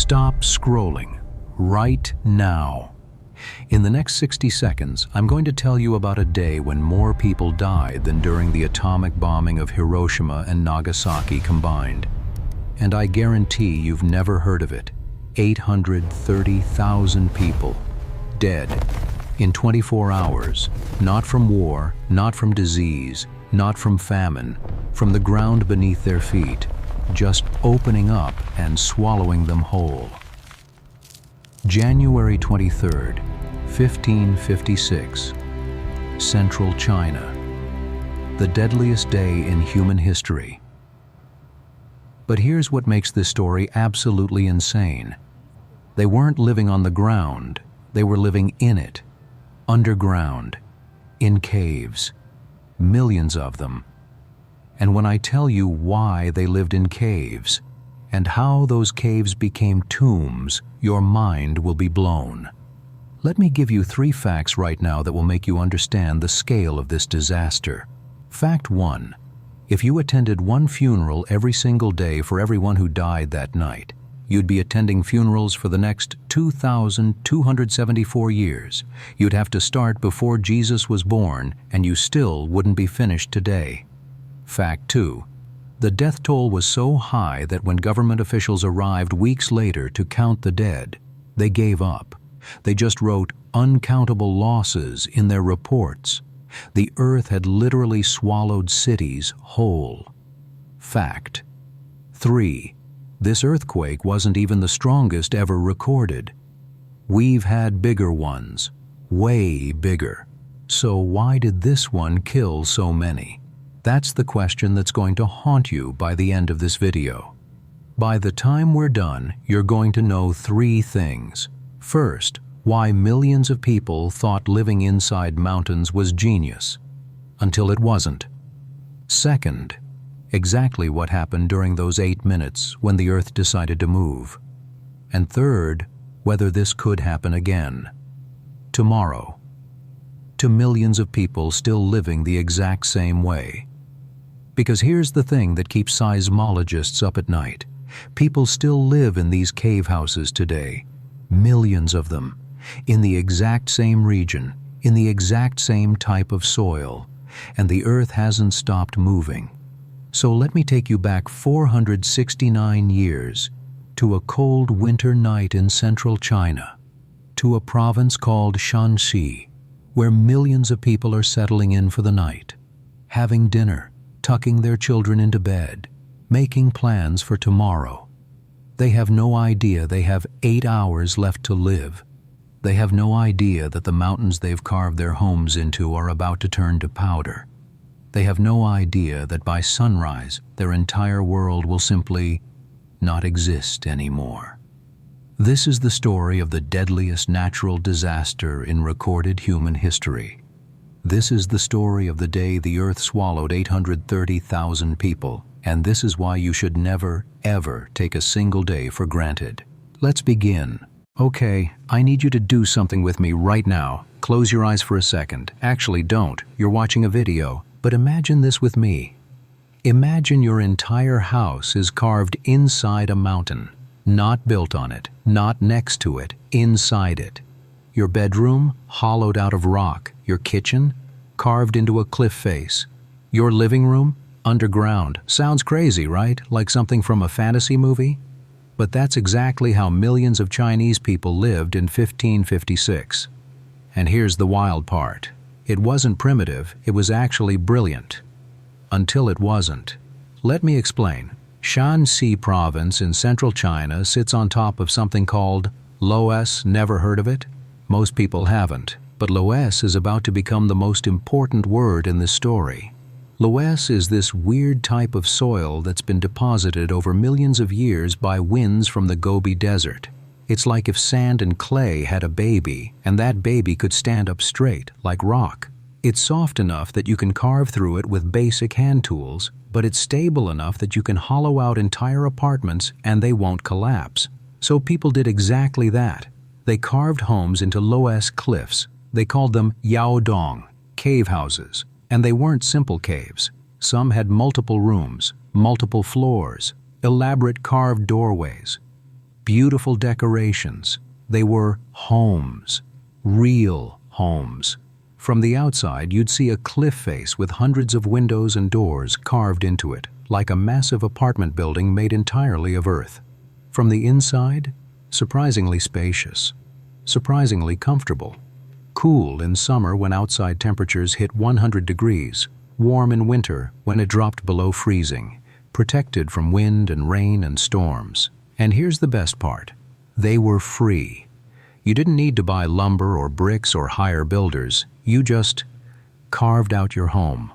stop scrolling right now. In the next 60 seconds, I'm going to tell you about a day when more people died than during the atomic bombing of Hiroshima and Nagasaki combined. And I guarantee you've never heard of it. 830,000 people dead in 24 hours, not from war, not from disease, not from famine, from the ground beneath their feet, just opening up and swallowing them whole. January 23rd, 1556, Central China. The deadliest day in human history. But here's what makes this story absolutely insane. They weren't living on the ground, they were living in it, underground, in caves, millions of them. And when I tell you why they lived in caves, and how those caves became tombs, your mind will be blown. Let me give you 3 facts right now that will make you understand the scale of this disaster. Fact 1. If you attended one funeral every single day for everyone who died that night, you'd be attending funerals for the next 2,274 years. You'd have to start before Jesus was born, and you still wouldn't be finished today. Fact 2. The death toll was so high that when government officials arrived weeks later to count the dead, they gave up. They just wrote uncountable losses in their reports. The earth had literally swallowed cities whole. Fact 3. This earthquake wasn't even the strongest ever recorded. We've had bigger ones, way bigger. So why did this one kill so many? That's the question that's going to haunt you by the end of this video. By the time we're done, you're going to know 3 things. First, why millions of people thought living inside mountains was genius, until it wasn't. Second, exactly what happened during those 8 minutes when the Earth decided to move. And third, whether this could happen again. Tomorrow. To millions of people still living the exact same way. Because here's the thing that keeps seismologists up at night. People still live in these cave houses today. Millions of them. In the exact same region, in the exact same type of soil. And the Earth hasn't stopped moving. So let me take you back 469 years to a cold winter night in central China, to a province called Shaanxi, where millions of people are settling in for the night, having dinner, tucking their children into bed, making plans for tomorrow. They have no idea they have 8 hours left to live. They have no idea that the mountains they've carved their homes into are about to turn to powder. They have no idea that by sunrise, their entire world will simply not exist anymore. This is the story of the deadliest natural disaster in recorded human history. This is the story of the day the Earth swallowed 830,000 people, and this is why you should never, ever take a single day for granted. Let's begin. Okay, I need you to do something with me right now. Close your eyes for a second. Actually, don't. You're watching a video. But imagine this with me. Imagine your entire house is carved inside a mountain, not built on it, not next to it, inside it. Your bedroom, hollowed out of rock. Your kitchen, carved into a cliff face. Your living room, underground. Sounds crazy, right? Like something from a fantasy movie? But that's exactly how millions of Chinese people lived in 1556. And here's the wild part. It wasn't primitive, it was actually brilliant. Until it wasn't. Let me explain. Shaanxi Province in central China sits on top of something called loess. Never heard of it? Most people haven't. But loess is about to become the most important word in this story. Loess is this weird type of soil that's been deposited over millions of years by winds from the Gobi Desert. It's like if sand and clay had a baby, and that baby could stand up straight, like rock. It's soft enough that you can carve through it with basic hand tools, but it's stable enough that you can hollow out entire apartments and they won't collapse. So people did exactly that. They carved homes into loess cliffs. They called them yaodong, cave houses. And they weren't simple caves. Some had multiple rooms, multiple floors, elaborate carved doorways. beautiful decorations. They were homes, real homes. From the outside, you'd see a cliff face with hundreds of windows and doors carved into it, like a massive apartment building made entirely of earth. From the inside, surprisingly spacious, surprisingly comfortable. Cool in summer when outside temperatures hit 100 degrees, warm in winter when it dropped below freezing, protected from wind and rain and storms. And here's the best part. They were free. You didn't need to buy lumber or bricks or hire builders. You just carved out your home.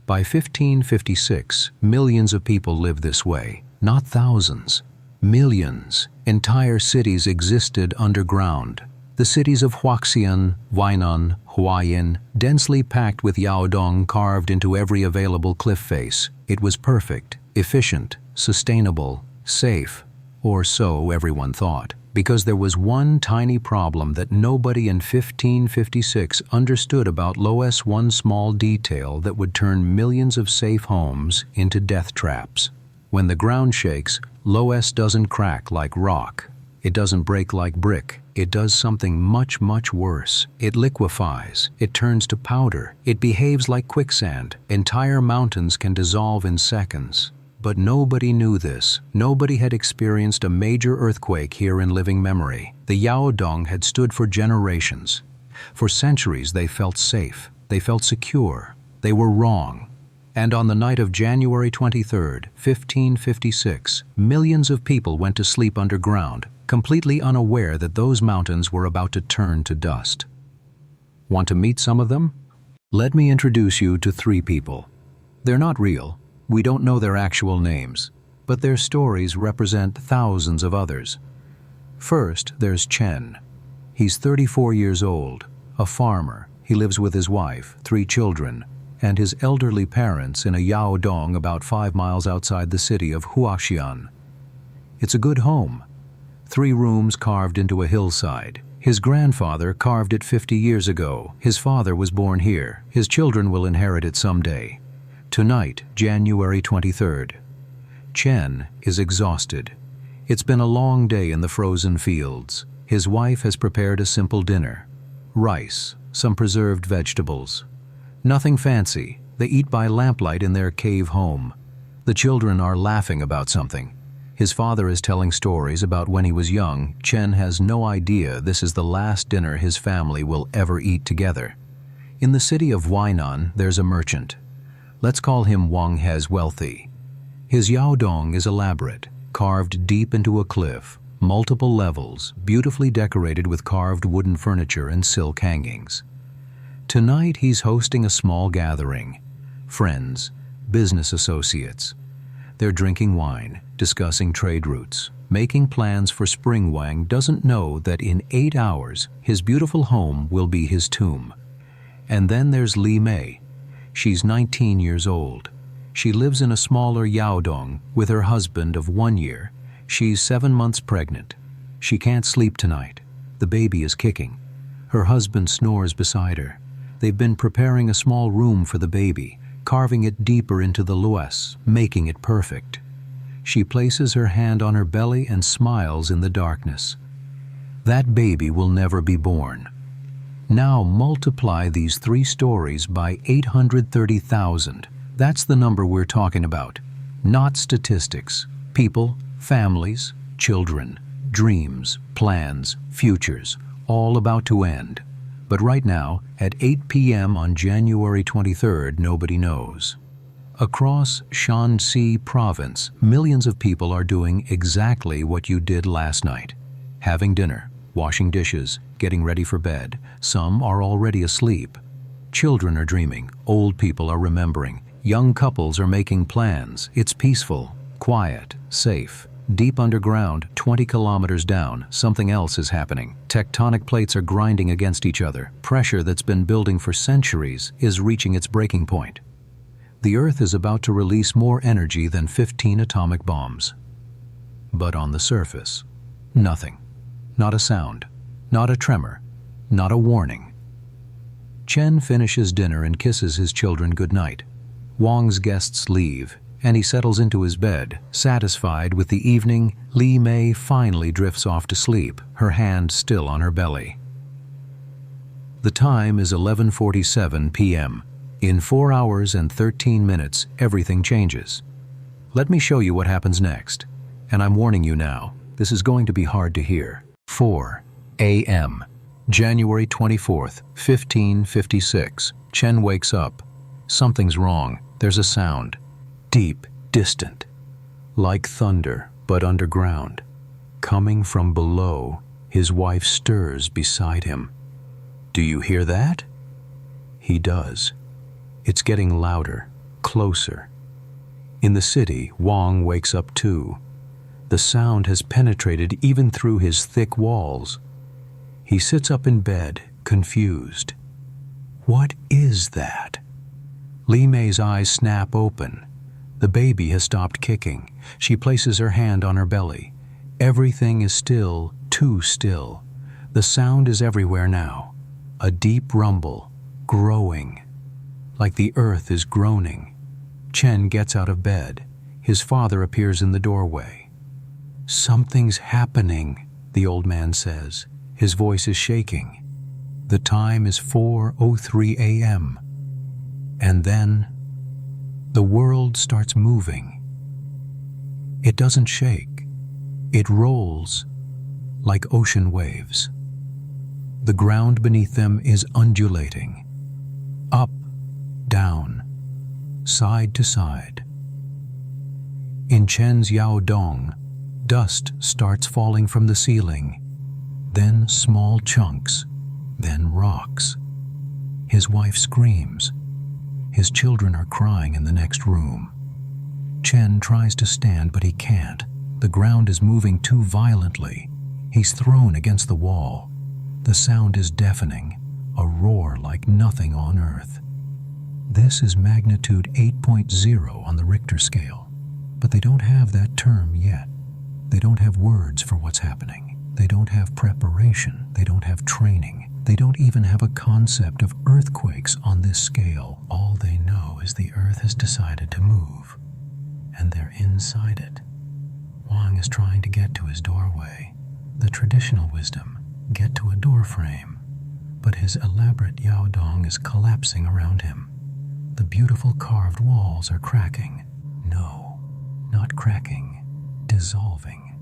By 1556, millions of people lived this way, not thousands. Millions. Entire cities existed underground. The cities of Huaxian, Huainan, Huayin, densely packed with yaodong carved into every available cliff face. It was perfect, efficient, sustainable, safe, or so everyone thought. Because there was one tiny problem that nobody in 1556 understood about loess, one small detail that would turn millions of safe homes into death traps. When the ground shakes, loess doesn't crack like rock. It doesn't break like brick. It does something much, much worse. It liquefies. It turns to powder. It behaves like quicksand. Entire mountains can dissolve in seconds. But nobody knew this. Nobody had experienced a major earthquake here in living memory. The yaodong had stood for generations. For centuries they felt safe. They felt secure. They were wrong. And on the night of January 23rd, 1556, millions of people went to sleep underground, completely unaware that those mountains were about to turn to dust. Want to meet some of them? Let me introduce you to 3 people. They're not real. We don't know their actual names, but their stories represent thousands of others. First, there's Chen. He's 34 years old, a farmer. He lives with his wife, 3 children, and his elderly parents in a yaodong about 5 miles outside the city of Huaxian. It's a good home. 3 rooms carved into a hillside. His grandfather carved it 50 years ago. His father was born here. His children will inherit it someday. Tonight, January 23rd. Chen is exhausted. It's been a long day in the frozen fields. His wife has prepared a simple dinner. Rice, some preserved vegetables. Nothing fancy. They eat by lamplight in their cave home. The children are laughing about something. His father is telling stories about when he was young. Chen has no idea this is the last dinner his family will ever eat together. In the city of Huainan, there's a merchant. Let's call him Wang He's wealthy. His yaodong is elaborate, carved deep into a cliff, multiple levels, beautifully decorated with carved wooden furniture and silk hangings. Tonight he's hosting a small gathering. Friends, business associates. They're drinking wine, discussing trade routes, making plans for spring. Wang doesn't know that in 8 hours, his beautiful home will be his tomb. And then there's Li Mei. She's 19 years old. She lives in a smaller yaodong with her husband of 1 year. She's 7 months pregnant. She can't sleep tonight. The baby is kicking. Her husband snores beside her. They've been preparing a small room for the baby, carving it deeper into the loess, making it perfect. She places her hand on her belly and smiles in the darkness. That baby will never be born. Now multiply these 3 stories by 830,000. That's the number we're talking about. Not statistics. People, families, children, dreams, plans, futures, all about to end. But right now, at 8 p.m. on January 23rd, nobody knows. Across Shaanxi Province, millions of people are doing exactly what you did last night. Having dinner, washing dishes, getting ready for bed. Some are already asleep. Children are dreaming. Old people are remembering. Young couples are making plans. It's peaceful, quiet, safe. Deep underground, 20 kilometers down, something else is happening. Tectonic plates are grinding against each other. Pressure that's been building for centuries is reaching its breaking point. The Earth is about to release more energy than 15 atomic bombs. But on the surface, nothing. Not a sound. Not a tremor. Not a warning. Chen finishes dinner and kisses his children goodnight. Wang's guests leave. and he settles into his bed. Satisfied with the evening, Li Mei finally drifts off to sleep, her hand still on her belly. The time is 11:47 p.m. In 4 hours and 13 minutes, everything changes. Let me show you what happens next. And I'm warning you now, this is going to be hard to hear. 4 a.m. January 24th, 1556. Chen wakes up. Something's wrong. There's a sound. Deep, distant. Like thunder, but underground. Coming from below, his wife stirs beside him. Do you hear that? He does. It's getting louder, closer. In the city, Wang wakes up too. The sound has penetrated even through his thick walls. He sits up in bed, confused. What is that? Li Mei's eyes snap open. The baby has stopped kicking. She places her hand on her belly. Everything is still, too still. The sound is everywhere now. A deep rumble, growing. Like the earth is groaning. Chen gets out of bed. His father appears in the doorway. Something's happening, the old man says. His voice is shaking. The time is 4:03 a.m. And then, the world starts moving. It doesn't shake. It rolls like ocean waves. The ground beneath them is undulating. Up, down, side to side. In Chen's yaodong, dust starts falling from the ceiling, then small chunks, then rocks. His wife screams. His children are crying in the next room. Chen tries to stand, but he can't. The ground is moving too violently. He's thrown against the wall. The sound is deafening, a roar like nothing on earth. This is magnitude 8.0 on the Richter scale, but they don't have that term yet. They don't have words for what's happening. They don't have preparation. They don't have training. They don't even have a concept of earthquakes on this scale. All they know is the earth has decided to move, and they're inside it. Wang is trying to get to his doorway. The traditional wisdom, get to a door frame, but his elaborate yaodong is collapsing around him. The beautiful carved walls are cracking. No, not cracking, dissolving.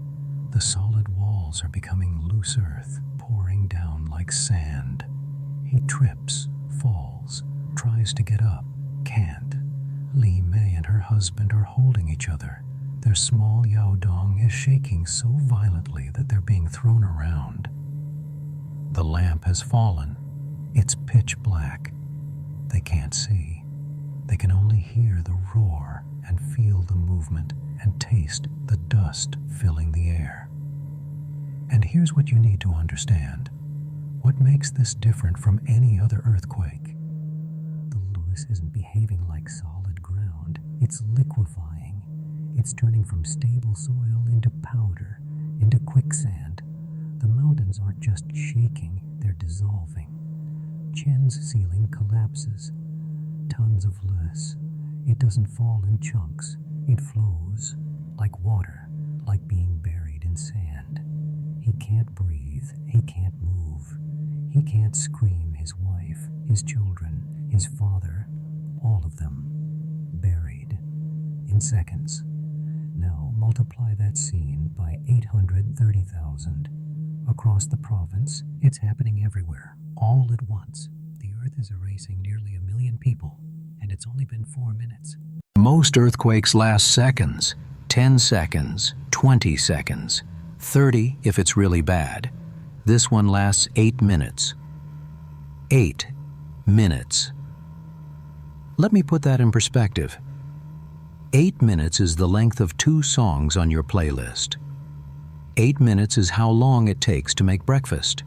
The solid walls are becoming loose earth, pouring down like sand. He trips, falls, tries to get up, can't. Li Mei and her husband are holding each other. Their small yaodong is shaking so violently that they're being thrown around. The lamp has fallen. It's pitch black. They can't see. They can only hear the roar and feel the movement and taste the dust filling the air. And here's what you need to understand. What makes this different from any other earthquake? The loess isn't behaving like solid ground. It's liquefying. It's turning from stable soil into powder, into quicksand. The mountains aren't just shaking, they're dissolving. Chen's ceiling collapses. Tons of loess. It doesn't fall in chunks. It flows like water, like being buried in sand. He can't breathe. He can't move. He can't scream his wife, his children, his father, all of them, buried in seconds. Now multiply that scene by 830,000. Across the province, it's happening everywhere, all at once. The earth is erasing nearly 1 million people, and it's only been 4 minutes. Most earthquakes last seconds, 10 seconds, 20 seconds, 30 if it's really bad. This one lasts 8 minutes. 8 minutes. Let me put that in perspective. 8 minutes is the length of 2 songs on your playlist. 8 minutes is how long it takes to make breakfast.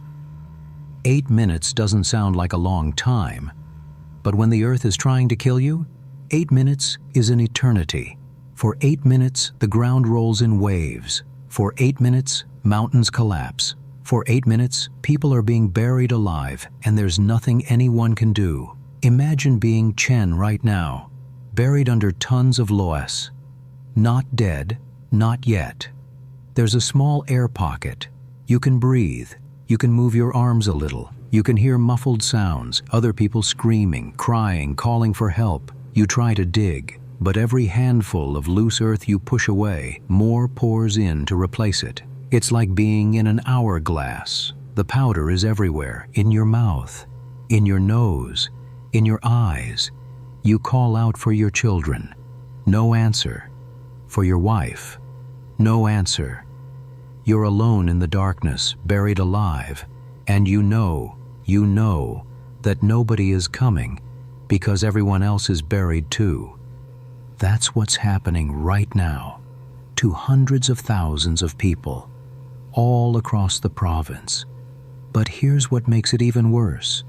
8 minutes doesn't sound like a long time, but when the earth is trying to kill you, 8 minutes is an eternity. For 8 minutes, the ground rolls in waves. For 8 minutes, mountains collapse. For 8 minutes, people are being buried alive, and there's nothing anyone can do. Imagine being Chen right now, buried under tons of loess. Not dead, not yet. There's a small air pocket. You can breathe. You can move your arms a little. You can hear muffled sounds, other people screaming, crying, calling for help. You try to dig, but every handful of loose earth you push away, more pours in to replace it. It's like being in an hourglass. The powder is everywhere, in your mouth, in your nose, in your eyes. You call out for your children. No answer. For your wife. No answer. You're alone in the darkness, buried alive, and you know that nobody is coming because everyone else is buried too. That's what's happening right now to hundreds of thousands of people all across the province. But here's what makes it even worse.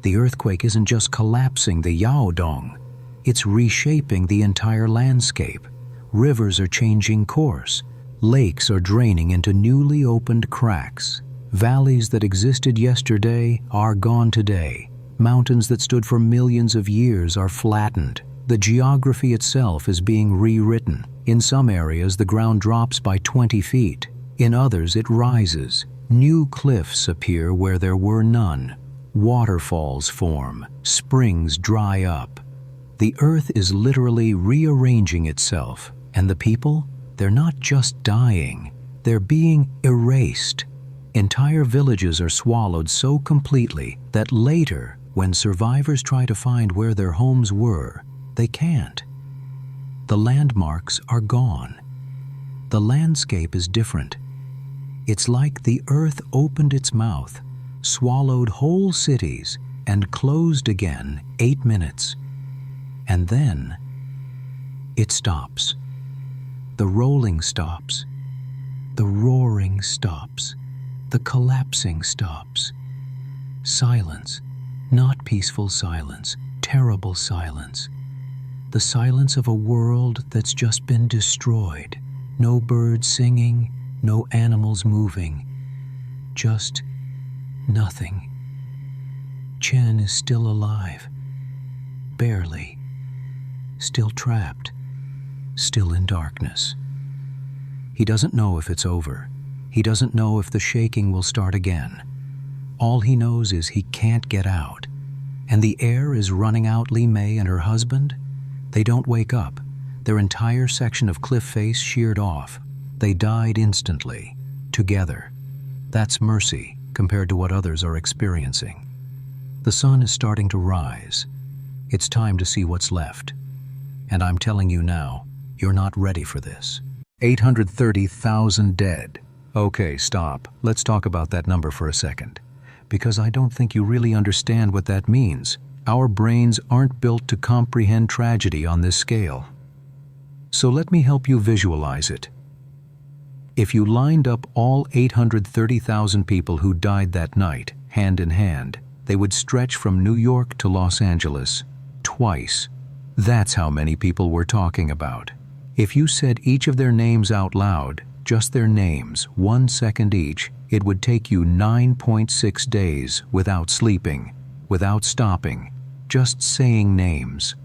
The earthquake isn't just collapsing the yaodong, it's reshaping the entire landscape. Rivers are changing course. Lakes are draining into newly opened cracks. Valleys that existed yesterday are gone today. Mountains that stood for millions of years are flattened. The geography itself is being rewritten. In some areas, the ground drops by 20 feet. In others, it rises. New cliffs appear where there were none. Waterfalls form. Springs dry up. The earth is literally rearranging itself. And the people? They're not just dying. They're being erased. Entire villages are swallowed so completely that later, when survivors try to find where their homes were, they can't. The landmarks are gone. The landscape is different. It's like the earth opened its mouth, swallowed whole cities, and closed again 8 minutes. And then it stops. The rolling stops. The roaring stops. The collapsing stops. Silence. Not peaceful silence. Terrible silence. The silence of a world that's just been destroyed. No birds singing. No animals moving. Just nothing. Chen is still alive. Barely. Still trapped. Still in darkness. He doesn't know if it's over. He doesn't know if the shaking will start again. All he knows is he can't get out. And the air is running out. Li Mei and her husband, they don't wake up. Their entire section of cliff face sheared off. They died instantly, together. That's mercy compared to what others are experiencing. The sun is starting to rise. It's time to see what's left. And I'm telling you now, you're not ready for this. 830,000 dead. Okay, stop. Let's talk about that number for a second. Because I don't think you really understand what that means. Our brains aren't built to comprehend tragedy on this scale. So let me help you visualize it. If you lined up all 830,000 people who died that night, hand in hand, they would stretch from New York to Los Angeles, twice. That's how many people we're talking about. If you said each of their names out loud, just their names, 1 second each, it would take you 9.6 days without sleeping, without stopping, just saying names.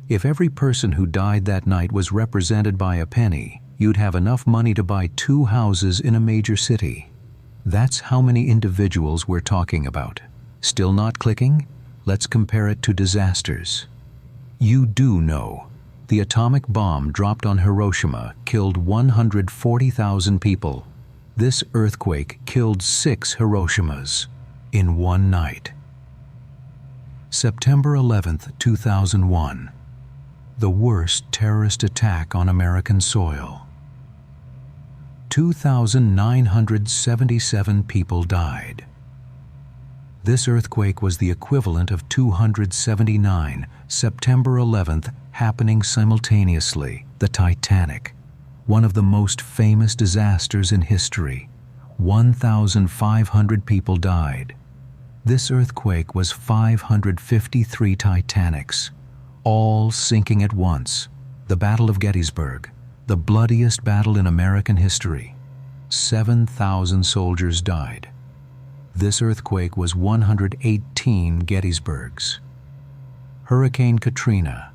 If every person who died that night was represented by a penny, you'd have enough money to buy 2 houses in a major city. That's how many individuals we're talking about. Still not clicking? Let's compare it to disasters. You do know. The atomic bomb dropped on Hiroshima killed 140,000 people. This earthquake killed 6 Hiroshimas in one night. September 11th, 2001. The worst terrorist attack on American soil. 2,977 people died. This earthquake was the equivalent of 279, September 11th, happening simultaneously. The Titanic, one of the most famous disasters in history. 1,500 people died. This earthquake was 553 Titanics, all sinking at once. The Battle of Gettysburg, the bloodiest battle in American history. 7,000 soldiers died. This earthquake was 118 Gettysburgs. Hurricane Katrina,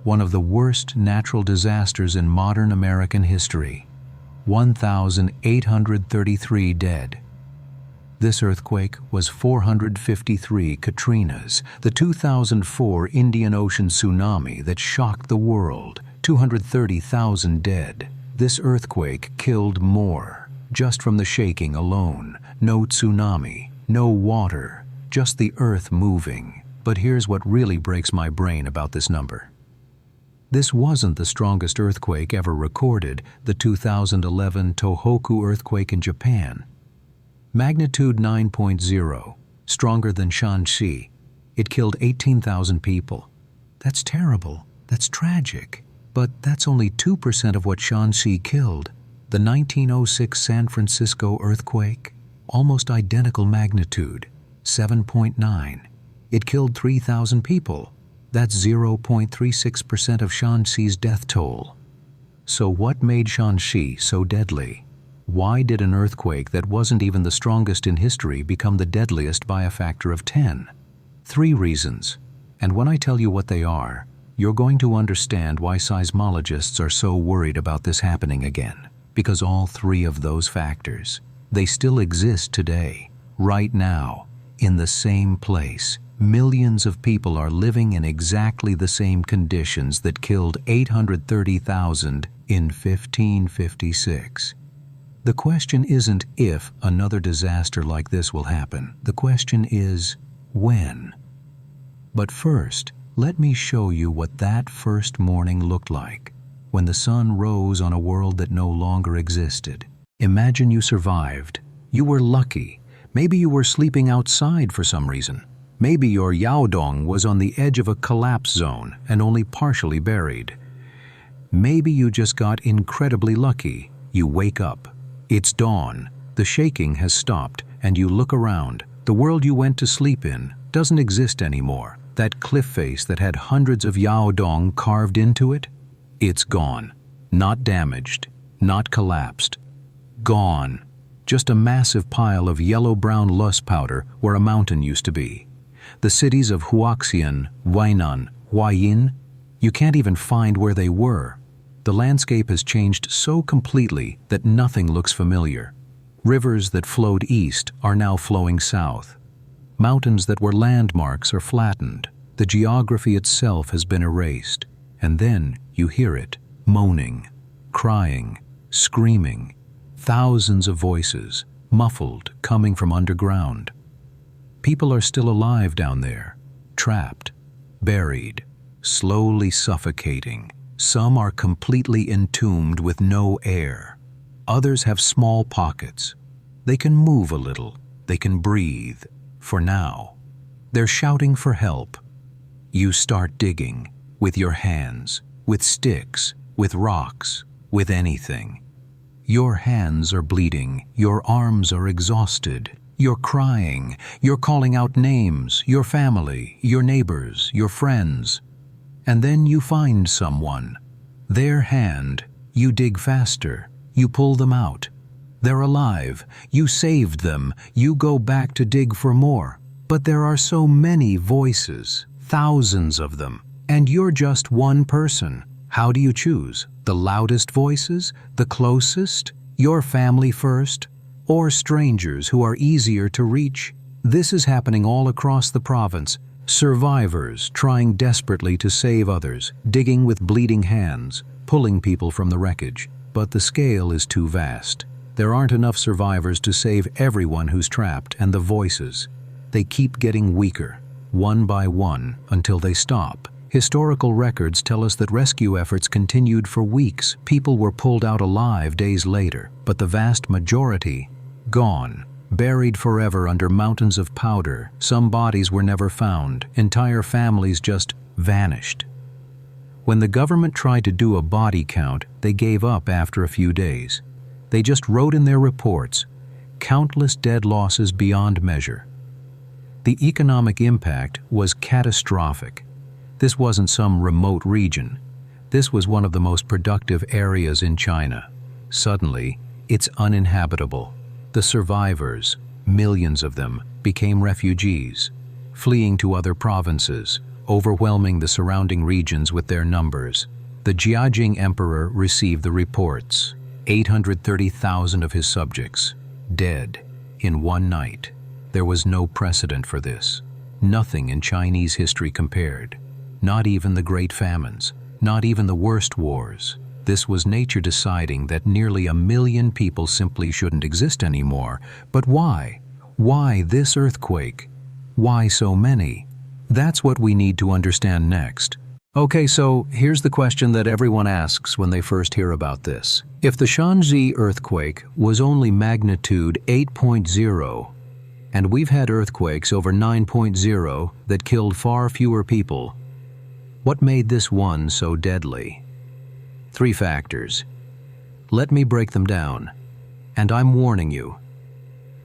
one of the worst natural disasters in modern American history. 1,833 dead. This earthquake was 453 Katrinas, the 2004 Indian Ocean tsunami that shocked the world. 230,000 dead. This earthquake killed more, just from the shaking alone. No tsunami, no water, just the earth moving. But here's what really breaks my brain about this number. This wasn't the strongest earthquake ever recorded, the 2011 Tohoku earthquake in Japan. Magnitude 9.0, stronger than Shaanxi. It killed 18,000 people. That's terrible. That's tragic. But that's only 2% of what Shaanxi killed. The 1906 San Francisco earthquake, almost identical magnitude, 7.9. It killed 3,000 people. That's 0.36% of Shaanxi's death toll. So what made Shaanxi so deadly? Why did an earthquake that wasn't even the strongest in history become the deadliest by a factor of 10? 3 reasons. And when I tell you what they are, you're going to understand why seismologists are so worried about this happening again. Because all 3 of those factors, they still exist today, right now, in the same place. Millions of people are living in exactly the same conditions that killed 830,000 in 1556. The question isn't if another disaster like this will happen. The question is when. But first, let me show you what that first morning looked like, when the sun rose on a world that no longer existed. Imagine you survived. You were lucky. Maybe you were sleeping outside for some reason. Maybe your yaodong was on the edge of a collapse zone and only partially buried. Maybe you just got incredibly lucky. You wake up. It's dawn. The shaking has stopped, and you look around. The world you went to sleep in doesn't exist anymore. That cliff face that had hundreds of yaodong carved into it, it's gone. Not damaged, not collapsed. Gone. Just a massive pile of yellow-brown loess powder where a mountain used to be. The cities of Huaxian, Huainan, Huayin, you can't even find where they were. The landscape has changed so completely that nothing looks familiar. Rivers that flowed east are now flowing south. Mountains that were landmarks are flattened. The geography itself has been erased. And then you hear it, moaning, crying, screaming. Thousands of voices, muffled, coming from underground. People are still alive down there, trapped, buried, slowly suffocating. Some are completely entombed with no air. Others have small pockets. They can move a little. They can breathe. For now. They're shouting for help. You start digging, with your hands, with sticks, with rocks, with anything. Your hands are bleeding. Your arms are exhausted. You're crying. You're calling out names, your family, your neighbors, your friends. And then you find someone. Their hand. You dig faster. You pull them out. They're alive. You saved them. You go back to dig for more. But there are so many voices, thousands of them, and you're just one person. How do you choose? The loudest voices? The closest? Your family first? Or strangers who are easier to reach? This is happening all across the province. Survivors trying desperately to save others, digging with bleeding hands, pulling people from the wreckage. But the scale is too vast. There aren't enough survivors to save everyone who's trapped, and the voices. They keep getting weaker, one by one, until they stop. Historical records tell us that rescue efforts continued for weeks. People were pulled out alive days later, but the vast majority, gone, buried forever under mountains of powder. Some bodies were never found. Entire families just vanished. When the government tried to do a body count, they gave up after a few days. They just wrote in their reports, countless dead losses beyond measure. The economic impact was catastrophic. This wasn't some remote region. This was one of the most productive areas in China. Suddenly, it's uninhabitable. The survivors, millions of them, became refugees, fleeing to other provinces, overwhelming the surrounding regions with their numbers. The Jiajing emperor received the reports. 830,000 of his subjects dead in one night. There was no precedent for this. Nothing in Chinese history compared. Not even the great famines. Not even the worst wars. This was nature deciding that nearly 1 million people simply shouldn't exist anymore. But why? Why this earthquake? Why so many? That's what we need to understand next. Okay, so here's the question that everyone asks when they first hear about this. If the Shaanxi earthquake was only magnitude 8.0, and we've had earthquakes over 9.0 that killed far fewer people, what made this one so deadly? 3 factors. Let me break them down. And I'm warning you,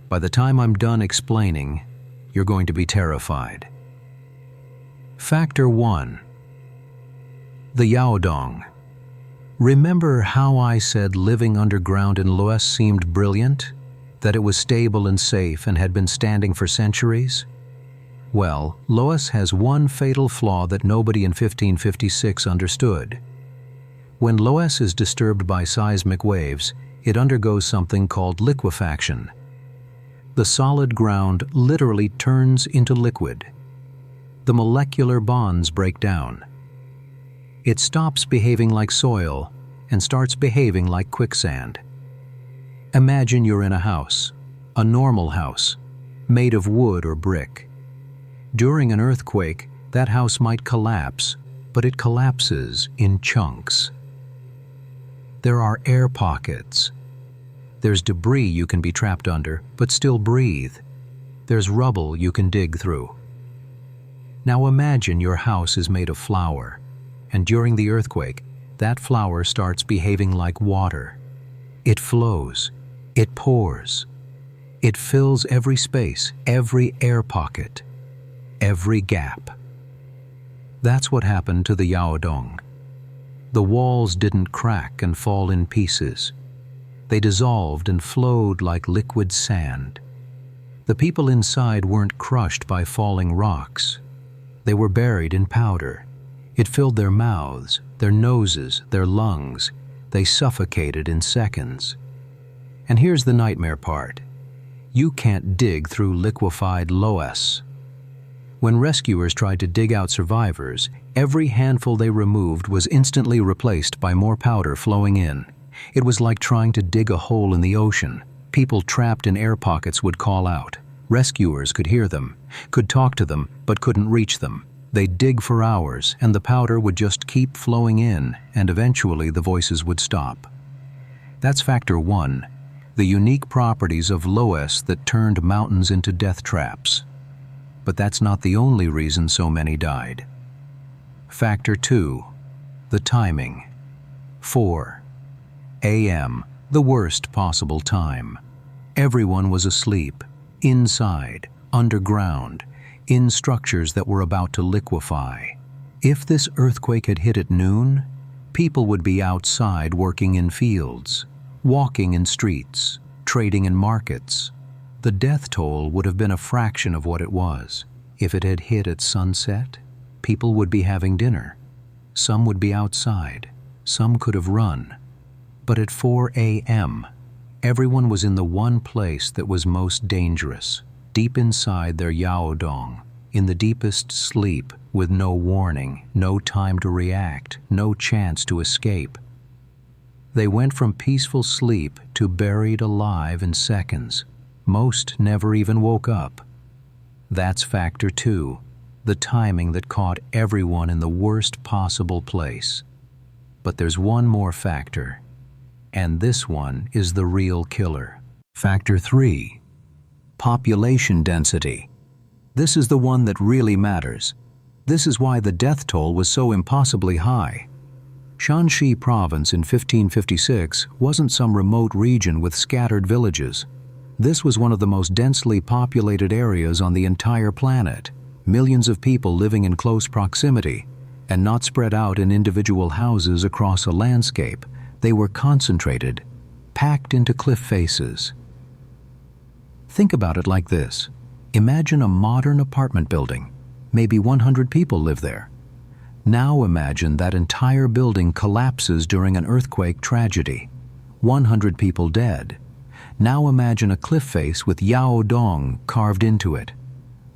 by the time I'm done explaining, you're going to be terrified. Factor 1. The yaodong. Remember how I said living underground in loess seemed brilliant? That it was stable and safe and had been standing for centuries? Well, loess has one fatal flaw that nobody in 1556 understood. When loess is disturbed by seismic waves, it undergoes something called liquefaction. The solid ground literally turns into liquid. The molecular bonds break down. It stops behaving like soil and starts behaving like quicksand. Imagine you're in a house, a normal house, made of wood or brick. During an earthquake, that house might collapse, but it collapses in chunks. There are air pockets. There's debris you can be trapped under, but still breathe. There's rubble you can dig through. Now imagine your house is made of flour, and during the earthquake, that flour starts behaving like water. It flows. It pours. It fills every space, every air pocket, every gap. That's what happened to the yaodong. The walls didn't crack and fall in pieces. They dissolved and flowed like liquid sand. The people inside weren't crushed by falling rocks. They were buried in powder. It filled their mouths, their noses, their lungs. They suffocated in seconds. And here's the nightmare part. You can't dig through liquefied loess. When rescuers tried to dig out survivors, every handful they removed was instantly replaced by more powder flowing in. It was like trying to dig a hole in the ocean. People trapped in air pockets would call out. Rescuers could hear them, could talk to them, but couldn't reach them. They'd dig for hours, and the powder would just keep flowing in, and eventually the voices would stop. That's factor 1, the unique properties of loess that turned mountains into death traps. But that's not the only reason so many died. Factor 2, the timing. 4 a.m., the worst possible time. Everyone was asleep, inside, underground, in structures that were about to liquefy. If this earthquake had hit at noon, people would be outside working in fields, walking in streets, trading in markets. The death toll would have been a fraction of what it was. If it had hit at sunset, people would be having dinner. Some would be outside. Some could have run. But at 4 a.m., everyone was in the one place that was most dangerous, deep inside their yaodong, in the deepest sleep, with no warning, no time to react, no chance to escape. They went from peaceful sleep to buried alive in seconds. Most never even woke up. That's factor 2, the timing that caught everyone in the worst possible place. But there's one more factor, and this one is the real killer. Factor 3, population density. This is the one that really matters. This is why the death toll was so impossibly high. Shaanxi Province in 1556 wasn't some remote region with scattered villages. This was one of the most densely populated areas on the entire planet. Millions of people living in close proximity, and not spread out in individual houses across a landscape. They were concentrated, packed into cliff faces. Think about it like this. Imagine a modern apartment building, maybe 100 people live there. Now imagine that entire building collapses during an earthquake tragedy. 100 people dead. Now imagine a cliff face with yaodong carved into it.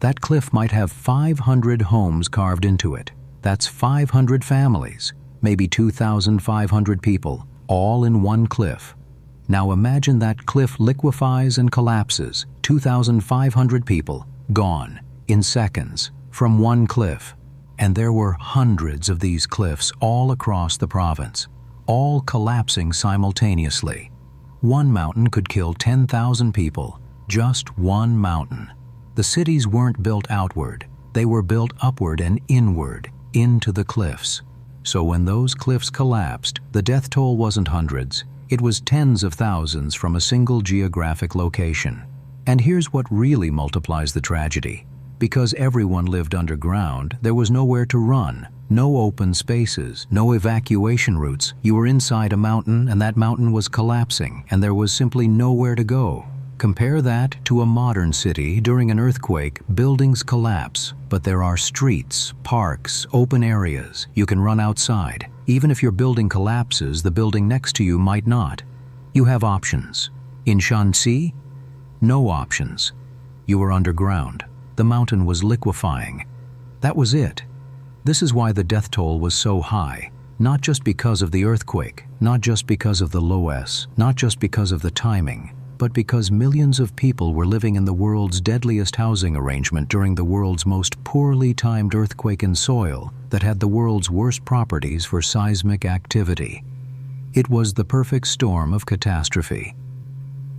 That cliff might have 500 homes carved into it. That's 500 families, maybe 2,500 people, all in one cliff. Now imagine that cliff liquefies and collapses, 2,500 people, gone, in seconds, from one cliff. And there were hundreds of these cliffs all across the province, all collapsing simultaneously. One mountain could kill 10,000 people, just one mountain. The cities weren't built outward, they were built upward and inward, into the cliffs. So when those cliffs collapsed, the death toll wasn't hundreds, it was tens of thousands from a single geographic location. And here's what really multiplies the tragedy. Because everyone lived underground, there was nowhere to run, no open spaces, no evacuation routes. You were inside a mountain and that mountain was collapsing and there was simply nowhere to go. Compare that to a modern city. During an earthquake, buildings collapse, but there are streets, parks, open areas. You can run outside. Even if your building collapses, the building next to you might not. You have options. In Shaanxi, no options. You were underground. The mountain was liquefying. That was it. This is why the death toll was so high. Not just because of the earthquake, not just because of the loess, not just because of the timing, but because millions of people were living in the world's deadliest housing arrangement during the world's most poorly timed earthquake in soil that had the world's worst properties for seismic activity. It was the perfect storm of catastrophe.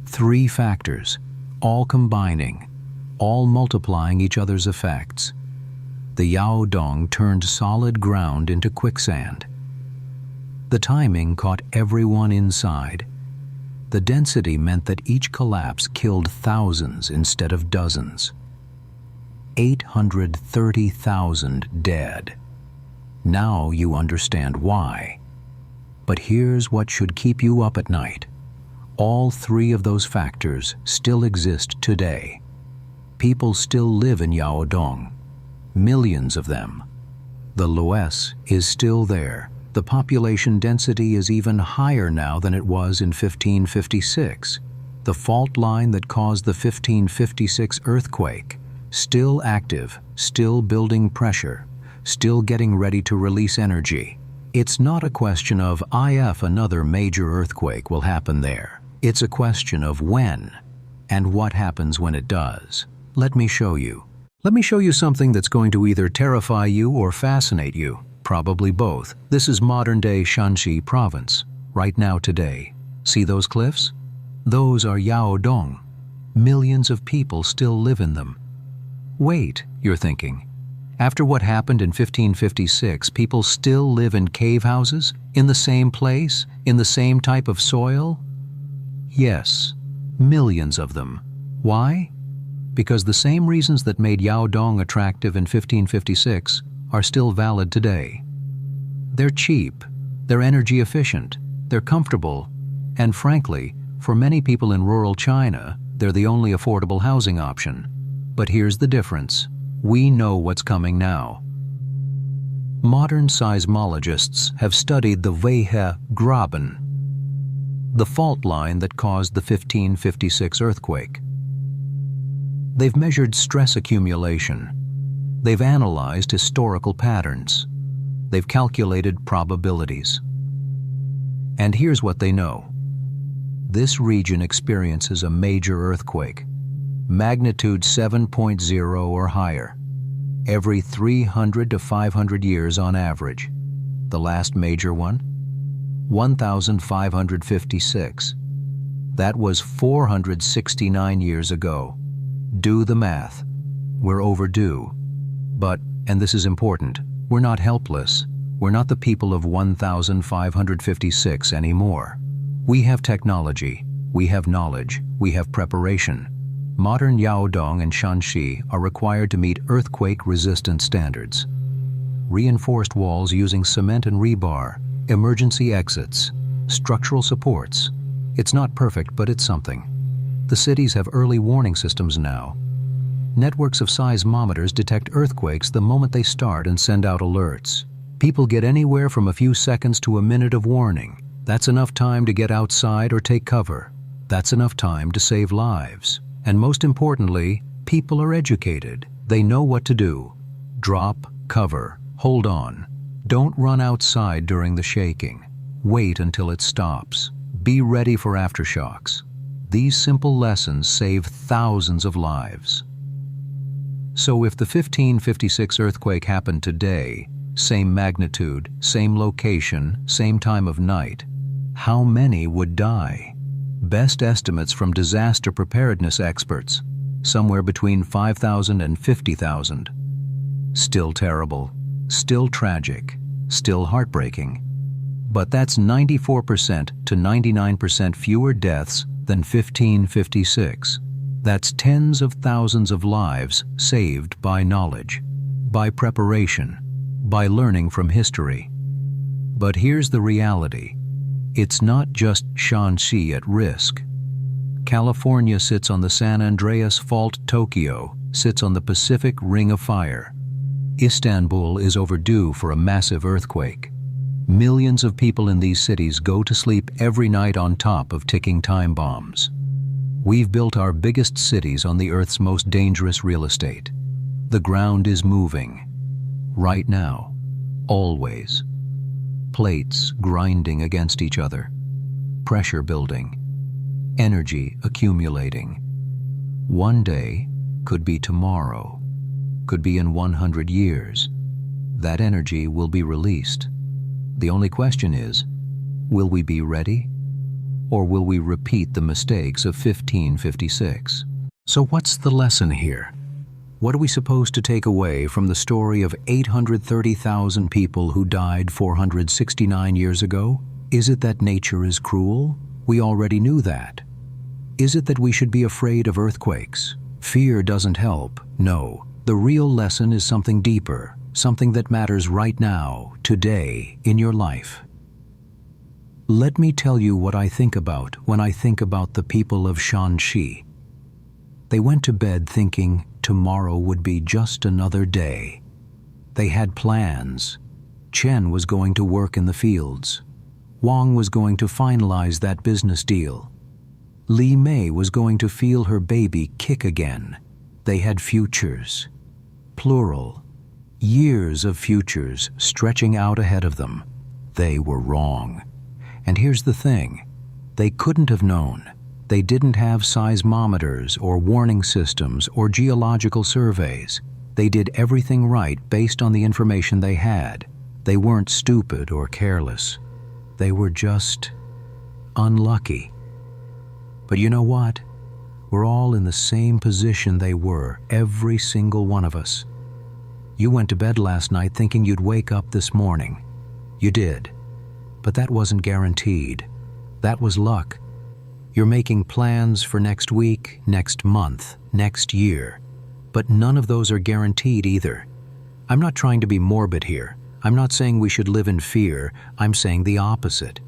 3 factors, all combining, all multiplying each other's effects. The yaodong turned solid ground into quicksand. The timing caught everyone inside. The density meant that each collapse killed thousands instead of dozens. 830,000 dead. Now you understand why. But here's what should keep you up at night. All 3 of those factors still exist today. People still live in yaodong, millions of them. The loess is still there. The population density is even higher now than it was in 1556. The fault line that caused the 1556 earthquake, still active, still building pressure, still getting ready to release energy. It's not a question of if another major earthquake will happen there. It's a question of when and what happens when it does. Let me show you. Let me show you something that's going to either terrify you or fascinate you. Probably both. This is modern-day Shaanxi Province, right now today. See those cliffs? Those are yaodong. Millions of people still live in them. Wait, you're thinking. After what happened in 1556, people still live in cave houses? In the same place? In the same type of soil? Yes, millions of them. Why? Because the same reasons that made yaodong attractive in 1556 are still valid today. They're cheap, they're energy efficient, they're comfortable, and frankly, for many people in rural China, they're the only affordable housing option. But here's the difference. We know what's coming now. Modern seismologists have studied the Weihe Graben, the fault line that caused the 1556 earthquake. They've measured stress accumulation. They've analyzed historical patterns. They've calculated probabilities. And here's what they know. This region experiences a major earthquake, magnitude 7.0 or higher, every 300 to 500 years on average. The last major one? 1556. That was 469 years ago. Do the math. We're overdue. But, and this is important, we're not helpless. We're not the people of 1556 anymore. We have technology, we have knowledge, we have preparation. Modern yaodong and Shaanxi are required to meet earthquake-resistant standards. Reinforced walls using cement and rebar, emergency exits, structural supports. It's not perfect, but it's something. The cities have early warning systems now. Networks of seismometers detect earthquakes the moment they start and send out alerts. People get anywhere from a few seconds to a minute of warning. That's enough time to get outside or take cover. That's enough time to save lives. And most importantly, people are educated. They know what to do. Drop, cover, hold on. Don't run outside during the shaking. Wait until it stops. Be ready for aftershocks. These simple lessons save thousands of lives. So if the 1556 earthquake happened today, same magnitude, same location, same time of night, how many would die? Best estimates from disaster preparedness experts, somewhere between 5,000 and 50,000. Still terrible, still tragic, still heartbreaking. But that's 94% to 99% fewer deaths than 1556. That's tens of thousands of lives saved by knowledge, by preparation, by learning from history. But here's the reality. It's not just Shaanxi at risk. California sits on the San Andreas Fault. Tokyo sits on the Pacific Ring of Fire. Istanbul is overdue for a massive earthquake. Millions of people in these cities go to sleep every night on top of ticking time bombs. We've built our biggest cities on the Earth's most dangerous real estate. The ground is moving. Right now. Always. Plates grinding against each other. Pressure building. Energy accumulating. One day could be tomorrow. Could be in 100 years. That energy will be released. The only question is, will we be ready? Or will we repeat the mistakes of 1556? So what's the lesson here? What are we supposed to take away from the story of 830,000 people who died 469 years ago? Is it that nature is cruel? We already knew that. Is it that we should be afraid of earthquakes? Fear doesn't help, no. The real lesson is something deeper, something that matters right now, today, in your life. Let me tell you what I think about when I think about the people of Shaanxi. They went to bed thinking tomorrow would be just another day. They had plans. Chen was going to work in the fields. Wang was going to finalize that business deal. Li Mei was going to feel her baby kick again. They had futures. Plural. Years of futures stretching out ahead of them. They were wrong. And here's the thing. They couldn't have known. They didn't have seismometers or warning systems or geological surveys. They did everything right based on the information they had. They weren't stupid or careless. They were just unlucky. But you know what? We're all in the same position they were, every single one of us. You went to bed last night thinking you'd wake up this morning. You did. But that wasn't guaranteed. That was luck. You're making plans for next week, next month, next year. But none of those are guaranteed either. I'm not trying to be morbid here. I'm not saying we should live in fear. I'm saying the opposite.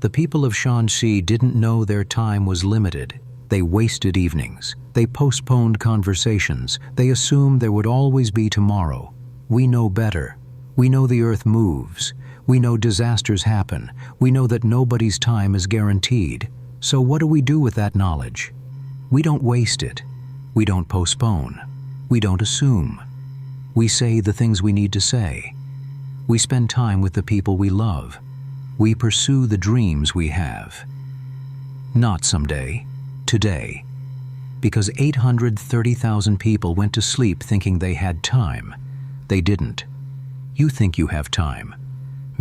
The people of Shaanxi didn't know their time was limited. They wasted evenings. They postponed conversations. They assumed there would always be tomorrow. We know better. We know the earth moves. We know disasters happen. We know that nobody's time is guaranteed. So what do we do with that knowledge? We don't waste it. We don't postpone. We don't assume. We say the things we need to say. We spend time with the people we love. We pursue the dreams we have. Not someday, today. Because 830,000 people went to sleep thinking they had time. They didn't. You think you have time.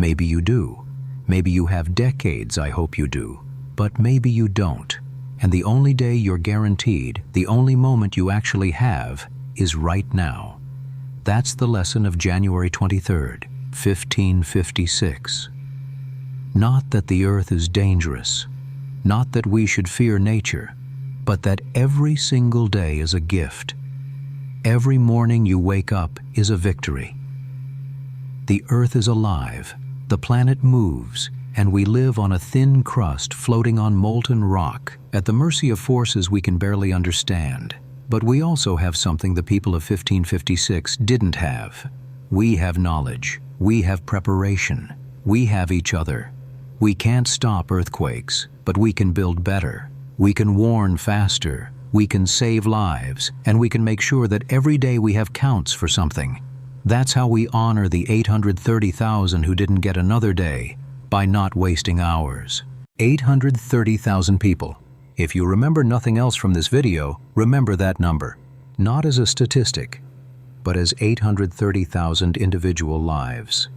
Maybe you do. Maybe you have decades, I hope you do. But maybe you don't. And the only day you're guaranteed, the only moment you actually have, is right now. That's the lesson of January 23rd, 1556. Not that the earth is dangerous, not that we should fear nature, but that every single day is a gift. Every morning you wake up is a victory. The earth is alive, the planet moves, and we live on a thin crust floating on molten rock, at the mercy of forces we can barely understand. But we also have something the people of 1556 didn't have. We have knowledge. We have preparation. We have each other. We can't stop earthquakes, but we can build better. We can warn faster. We can save lives, and we can make sure that every day we have counts for something. That's how we honor the 830,000 who didn't get another day, by not wasting hours. 830,000 people. If you remember nothing else from this video, remember that number. Not as a statistic, but as 830,000 individual lives.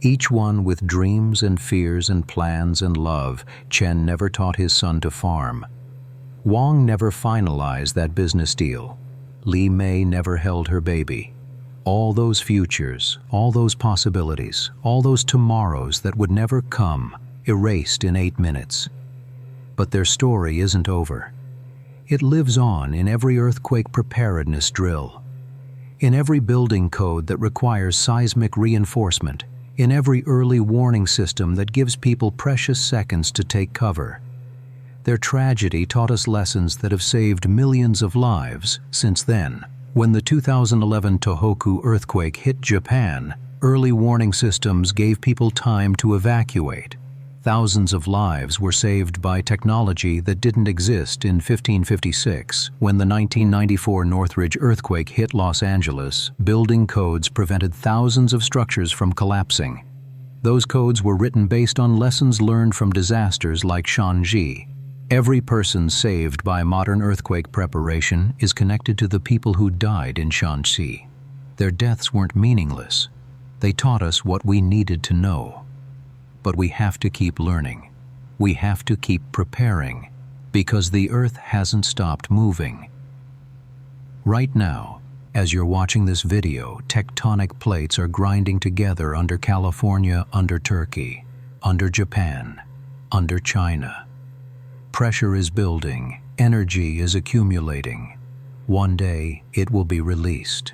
Each one with dreams and fears and plans and love. Chen never taught his son to farm. Wang never finalized that business deal. Li Mei never held her baby. All those futures, all those possibilities, all those tomorrows that would never come, erased in 8 minutes. But their story isn't over. It lives on in every earthquake preparedness drill, in every building code that requires seismic reinforcement, in every early warning system that gives people precious seconds to take cover. Their tragedy taught us lessons that have saved millions of lives since then. When the 2011 Tohoku earthquake hit Japan, early warning systems gave people time to evacuate. Thousands of lives were saved by technology that didn't exist in 1556. When the 1994 Northridge earthquake hit Los Angeles, building codes prevented thousands of structures from collapsing. Those codes were written based on lessons learned from disasters like Shaanxi. Every person saved by modern earthquake preparation is connected to the people who died in Shaanxi. Their deaths weren't meaningless. They taught us what we needed to know. But we have to keep learning. We have to keep preparing, because the earth hasn't stopped moving. Right now, as you're watching this video, tectonic plates are grinding together under California, under Turkey, under Japan, under China. Pressure is building, energy is accumulating. One day, it will be released.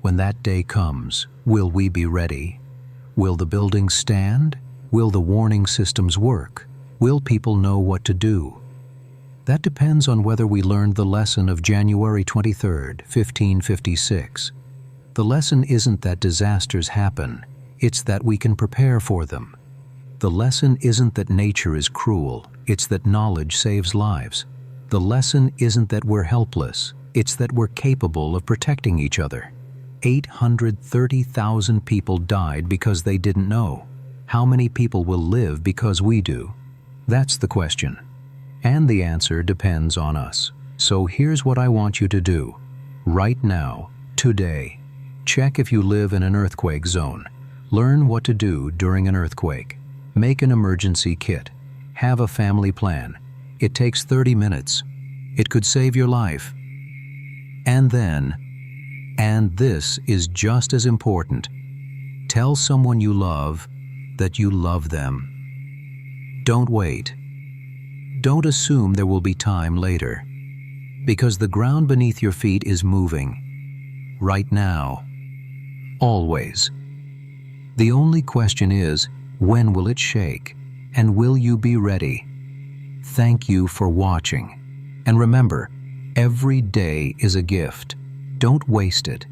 When that day comes, will we be ready? Will the buildings stand? Will the warning systems work? Will people know what to do? That depends on whether we learned the lesson of January 23, 1556. The lesson isn't that disasters happen, it's that we can prepare for them. The lesson isn't that nature is cruel, it's that knowledge saves lives. The lesson isn't that we're helpless, it's that we're capable of protecting each other. 830,000 people died because they didn't know. How many people will live because we do? That's the question. And the answer depends on us. So here's what I want you to do. Right now, today, check if you live in an earthquake zone. Learn what to do during an earthquake. Make an emergency kit. Have a family plan. It takes 30 minutes. It could save your life. And then, and this is just as important, tell someone you love that you love them. Don't wait. Don't assume there will be time later, because the ground beneath your feet is moving. Right now. Always. The only question is, when will it shake? And will you be ready? Thank you for watching. And remember, every day is a gift. Don't waste it.